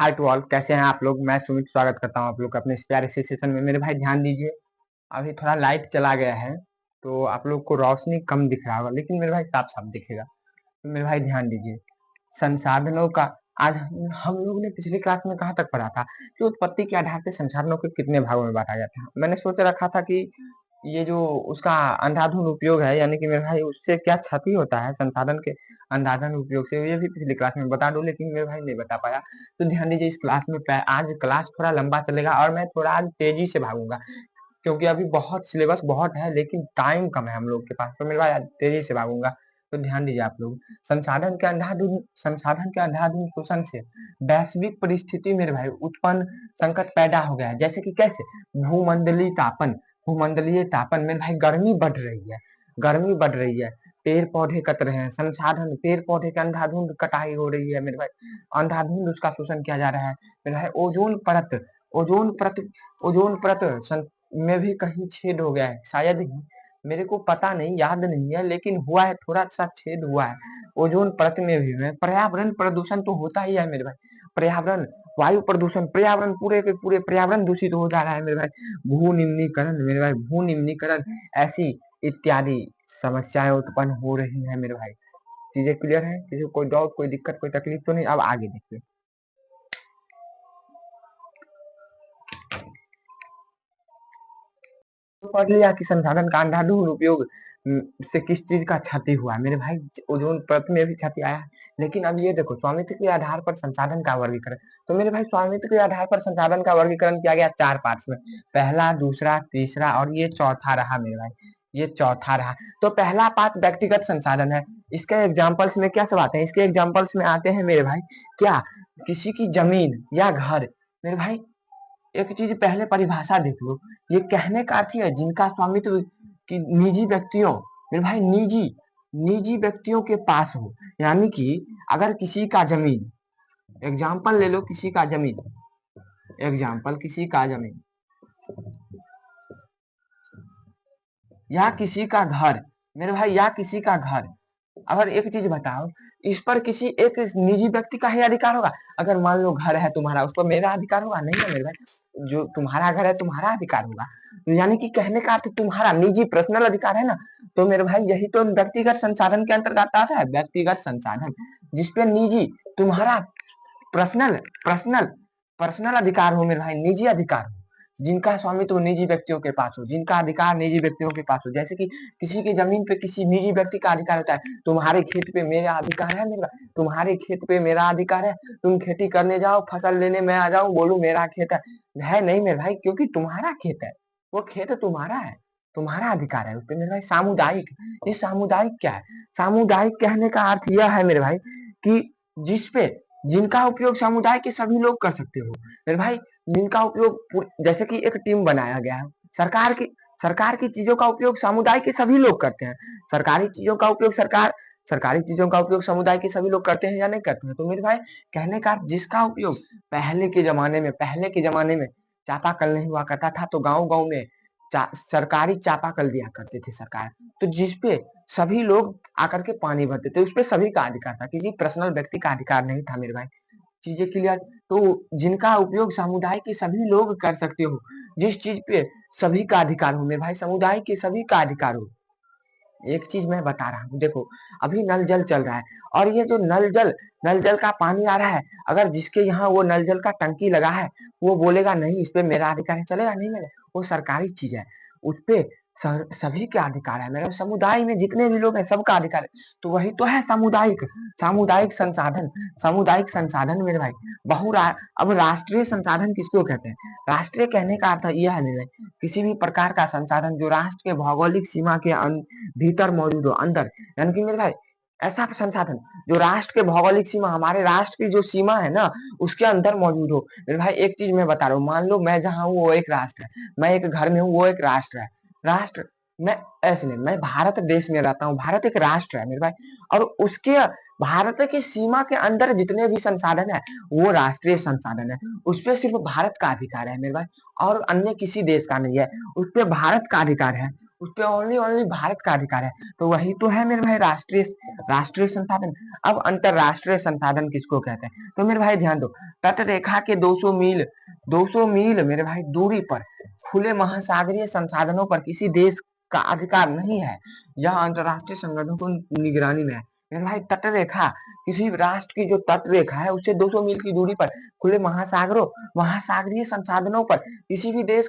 Hi to all, कैसे हैं आप लोग। मैं सुमित स्वागत करता हूं आप लोग का अपने इस प्यारे से सेशन में। मेरे भाई ध्यान दीजिए, अभी थोड़ा लाइट चला गया है तो आप लोग को रोशनी कम दिख रहा होगा, लेकिन मेरे भाई साफ साफ दिखेगा। तो मेरे भाई ध्यान दीजिए, संसाधनों का आज हम लोग ने पिछली क्लास में कहाँ तक पढ़ा था कि उत्पत्ति के आधार पर संसाधनों को कितने भागों में बांटा गया था। मैंने सोच रखा था कि ये जो उसका अंधाधुंध उपयोग है, यानी कि मेरे भाई उससे क्या क्षति होता है संसाधन के अंधाधुंध उपयोग से, ये भी पिछली क्लास में बता दूं, लेकिन मेरे भाई नहीं बता पाया। तो ध्यान दीजिए, इस क्लास में आज क्लास थोड़ा लंबा चलेगा और मैं थोड़ा आज तेजी से भागूंगा, क्योंकि अभी बहुत सिलेबस बहुत है लेकिन टाइम कम है हम लोग के पास। तो मेरे भाई आज तेजी से भागूंगा। तो ध्यान दीजिए आप लोग, संसाधन के अंधाधुंध शोषण से वैश्विक परिस्थिति मेरे भाई उत्पन्न संकट पैदा हो गया है। जैसे कि कैसे? भूमंडलीय तापन भूमंडलीय तापन में भाई गर्मी बढ़ रही है, गर्मी बढ़ रही है। पेड़ पौधे कट रहे हैं, संसाधन पेड़ पौधे के अंधाधुंध कटाई हो रही है मेरे भाई, अंधाधुंध उसका शोषण किया जा रहा है मेरे भाई। ओजोन परत ओजोन परत में भी कहीं छेद हो गया है शायद ही, मेरे को पता नहीं, याद नहीं है, लेकिन हुआ है, थोड़ा सा छेद हुआ है ओजोन परत में भी है। पर्यावरण प्रदूषण तो होता ही है मेरे भाई, पर्यावरण वायु प्रदूषण, पर्यावरण पूरे के पूरे पर्यावरण दूषित हो जा रहा है मेरे भाई। भू निम्नीकरण मेरे भाई, भू निम्नीकरण ऐसी इत्यादि समस्याएं उत्पन्न हो रही है मेरे भाई। चीजें क्लियर है? किसी को कोई डाउट, कोई दिक्कत, कोई तकलीफ तो नहीं? अब आगे देखिए, तो पढ़ लिया कि संसाधन का अंधाधुंध उपयोग से किस चीज का क्षति हुआ है मेरे भाई। ओजोन परत में भी क्षति आया है। लेकिन अब ये देखो, स्वामित्व के आधार पर संसाधन का वर्गीकरण। तो मेरे भाई स्वामित्व के आधार पर संसाधन का वर्गीकरण किया गया 4 पार्ट्स में, पहला, दूसरा, तीसरा और ये चौथा रहा मेरे भाई, ये चौथा रहा। तो पहला पार्ट व्यक्तिगत संसाधन है। इसके एग्जाम्पल्स में क्या सब आते हैं? इसके एग्जाम्पल्स में आते हैं मेरे भाई क्या? किसी की जमीन या घर मेरे भाई। एक चीज पहले परिभाषा देख लो, ये कहने का अर्थ है जिनका स्वामित्व कि निजी व्यक्तियों मेरे भाई, निजी निजी व्यक्तियों के पास हो। यानी कि अगर किसी का जमीन, एग्जाम्पल ले लो, किसी का जमीन, एग्जाम्पल किसी का जमीन या किसी का घर मेरे भाई, या किसी का घर, अगर एक चीज बताओ, इस पर किसी एक निजी व्यक्ति का ही अधिकार होगा? अगर मान लो घर है तुम्हारा, उस पर मेरा अधिकार होगा? नहीं ना मेरे भाई, जो तुम्हारा घर है तुम्हारा अधिकार होगा। तो यानी कि कहने का अर्थ तुम्हारा निजी पर्सनल अधिकार है ना। तो मेरे भाई यही तो व्यक्तिगत संसाधन के अंतर्गत आता है, व्यक्तिगत संसाधन, जिसपे निजी तुम्हारा पर्सनल पर्सनल पर्सनल अधिकार हो मेरे भाई, निजी अधिकार हो, जिनका स्वामित्व निजी व्यक्तियों के पास हो, जिनका अधिकार निजी व्यक्तियों के पास हो। जैसे कि किसी की जमीन पे किसी निजी व्यक्ति का अधिकार होता है। तुम्हारे खेत पे मेरा अधिकार है मेरा, तुम्हारे खेत पे मेरा अधिकार है। तुम खेती करने जाओ, फसल लेने मैं आ जाऊं, बोलूं मेरा खेत है नहीं मेरे भाई, क्योंकि तुम्हारा खेत है, वो खेत तुम्हारा है, तुम्हारा अधिकार है उस पे मेरे भाई। सामुदायिक, ये सामुदायिक क्या है? सामुदायिक कहने का अर्थ यह है मेरे भाई कि जिसपे जिनका उपयोग समुदाय के सभी लोग कर सकते हो मेरे भाई, जिनका उपयोग जैसे कि एक टीम बनाया गया है, सरकार की सरकार की चीजों का उपयोग समुदाय के सभी लोग करते हैं। सरकारी चीजों का उपयोग सरकारी चीजों का उपयोग समुदाय के सभी लोग करते हैं या नहीं करते हैं? तो मेरे भाई कहने का जिसका उपयोग पहले के जमाने में चापाकल नहीं हुआ करता था, तो गांव गांव में सरकारी चापाकल दिया करते थे सरकार, तो जिसपे सभी लोग आकर के पानी भरते थे, उस पे सभी का अधिकार था, किसी पर्सनल व्यक्ति का अधिकार नहीं था मेरे भाई। चीजें क्लियर? तो जिनका उपयोग समुदाय के सभी लोग कर सकते हो, जिस चीज पे सभी का अधिकार हो मेरे भाई, समुदाय के सभी का अधिकार हो। एक चीज मैं बता रहा हूँ, देखो अभी नल जल चल रहा है, और ये जो नल जल का पानी आ रहा है, अगर जिसके यहाँ वो नल जल का टंकी लगा है, वो बोलेगा नहीं इस पे मेरा अधिकार है, चलेगा नहीं मेरे, वो सरकारी चीज है, उस पे सभी का अधिकार है मेरे समुदाय में जितने भी लोग हैं सबका अधिकार है। तो वही तो है सामुदायिक, सामुदायिक संसाधन, सामुदायिक संसाधन मेरे भाई। अब राष्ट्रीय संसाधन किसको कहते हैं? राष्ट्रीय कहने का अर्थ यह है मेरे भाई, किसी भी प्रकार का संसाधन जो राष्ट्र के भौगोलिक सीमा के भीतर मौजूद हो, अंदर, यानी कि मेरे भाई ऐसा संसाधन जो राष्ट्र के भौगोलिक सीमा, हमारे राष्ट्र की जो सीमा है ना, उसके अंदर मौजूद हो मेरे भाई। एक चीज मैं बता रहा हूँ, मान लो मैं जहाँ हूँ वो एक राष्ट्र है, मैं एक घर में हूँ वो एक राष्ट्र है, राष्ट्र, मैं ऐसे नहीं, मैं भारत देश में रहता हूँ, भारत एक राष्ट्र है मेरे भाई, और उसके भारत की सीमा के अंदर जितने भी संसाधन है वो राष्ट्रीय संसाधन है, उस पर सिर्फ भारत का अधिकार है मेरे भाई, और अन्य किसी देश का नहीं है, उस पर भारत का अधिकार है। उस पे ओनली ओनली भारत का अधिकार है। तो वही तो है मेरे भाई राष्ट्रीय राष्ट्रीय संसाधन। अब अंतरराष्ट्रीय संसाधन किसको कहते हैं? तो मेरे भाई ध्यान दो, तट रेखा के 200 मील मेरे भाई दूरी पर खुले महासागरीय संसाधनों पर किसी देश का अधिकार नहीं है। यह अंतरराष्ट्रीय संगठनों को निगरानी में है। मेरे भाई तट रेखा, किसी राष्ट्र की जो तट रेखा है उससे 200 मील की दूरी पर खुले महासागरों महासागरीय संसाधनों पर किसी भी देश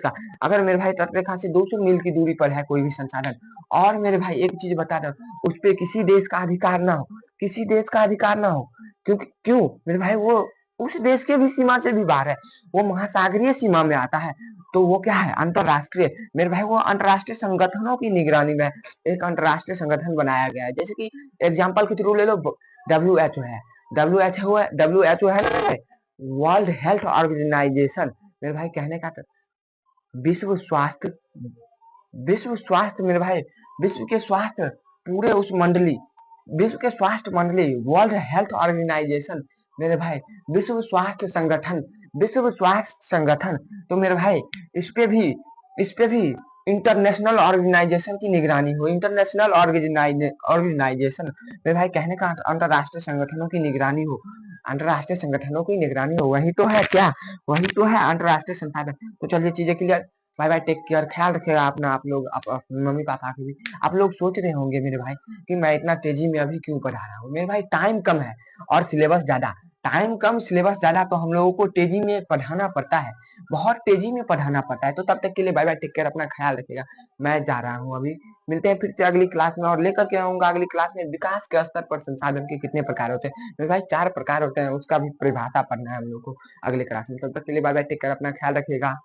का अगर मेरे भाई तट रेखा से 200 मील की दूरी पर है कोई भी संसाधन, और मेरे भाई एक चीज बता दो, उस पे किसी देश का अधिकार ना हो, किसी देश का अधिकार ना हो, क्योंकि क्यों मेरे भाई वो उस देश के भी सीमा से भी बाहर है, वो महासागरीय सीमा में आता है, तो वो क्या है? अंतरराष्ट्रीय। मेरे भाई वो अंतरराष्ट्रीय संगठनों की निगरानी में एक अंतरराष्ट्रीय संगठन बनाया गया है। जैसे कि एग्जाम्पल के थ्रू ले लो, WHO है। डब्ल्यू एच ओ है वर्ल्ड हेल्थ ऑर्गेनाइजेशन। मेरे भाई कहने का विश्व स्वास्थ्य विश्व स्वास्थ्य मेरे भाई, विश्व के स्वास्थ्य पूरे उस मंडली, विश्व के स्वास्थ्य मंडली, वर्ल्ड हेल्थ ऑर्गेनाइजेशन मेरे भाई, विश्व स्वास्थ्य संगठन, विश्व स्वास्थ्य संगठन। तो मेरे भाई इस पे भी इंटरनेशनल ऑर्गेनाइजेशन की निगरानी हो, इंटरनेशनल ऑर्गेनाइजेशन मेरे भाई कहने का अंतरराष्ट्रीय संगठनों की निगरानी हो, अंतरराष्ट्रीय संगठनों की निगरानी हो, वही तो है क्या? वही तो है अंतरराष्ट्रीय संसाधन। तो चलिए चीजें clear. Bye bye, take care, ख्याल रखिएगा अपना, आप लोग अपने मम्मी पापा के भी। आप लोग सोच रहे होंगे मेरे भाई कि मैं इतना तेजी में अभी क्यों पढ़ा रहा हूँ। मेरे भाई टाइम कम है और सिलेबस ज्यादा, टाइम कम सिलेबस ज्यादा, तो हम लोगों को तेजी में पढ़ाना पड़ता है, बहुत तेजी में पढ़ाना पड़ता है। तो तब तक के लिए बाय बाय, टेक केयर, अपना ख्याल रखिएगा। मैं जा रहा हूँ अभी, मिलते हैं फिर से अगली क्लास में, और लेकर के आऊंगा अगली क्लास में विकास के स्तर पर संसाधन के कितने प्रकार होते हैं। मेरे भाई 4 प्रकार होते हैं, उसका भी परिभाषा पढ़ना है हम लोग को अगली क्लास में। तब तक के लिए बाय बाय, टेक केयर, अपना ख्याल रखिएगा।